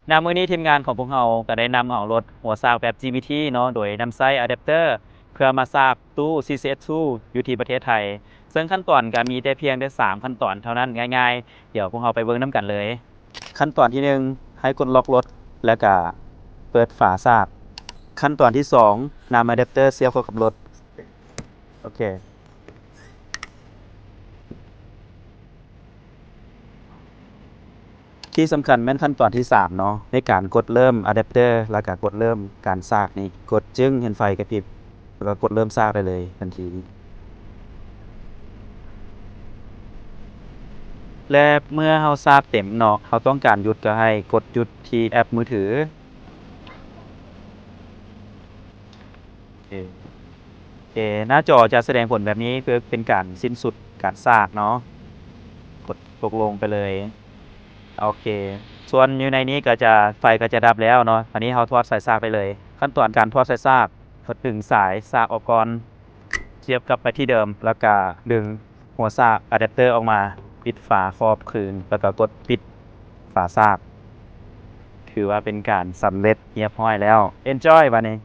มื้อนี้ทีมงานของพวกเราก็ได้นำเอารถหัวซากแบบ GBT เนาะโดยนำใช้อะแดปเตอร์เพื่อมาซากตู้ CCS2 อยู่ที่ประเทศไทยซึ่งขั้นตอนก็มีแต่เพียงแต่3ขั้นตอนเท่านั้นง่ายๆเดี๋ยวพวกเราไปเบิ่งนํกันเลยขั้นตอนที่1ให้กดล็อกรถแล้วก็เปิดฝาซากขั้นตอนที่2นำอะแดปเตอร์เสียบเข้ากับรถโอเคที่สำคัญแม่นขั้นตอนที่3เนาะในการกดเริ่มอะแดปเตอร์แล้วก็กดเริ่มการซากนี่กดจึ้งเห็นไฟกระพริบแล้วก็กดเริ่มซากได้เลยทันทีและเมื่อเราซากเต็มเนาะเราต้องการหยุดก็ให้กดหยุดที่แอปมือถือโอเคโอเคหน้าจอจะแสดงผลแบบนี้เพื่อเป็นการสิ้นสุดการซากเนาะกดตกลงไปเลยโอเคส่วนอยู่ในนี้ก็จะไฟก็จะดับแล้วเนาะอันนี้เราถอดสายซากได้เลยขั้นตอนการถอดสายซากกดดึงสายซากออกก่อนเสียบกลับไปที่เดิมแล้วก็ดึงหัวซากอะแดปเตอร์ออกมาปิดฝาครอบคืนแล้วก็กดปิดฝาซากถือว่าเป็นการสำเร็จเรียบร้อยแล้ว Enjoy บัดนี้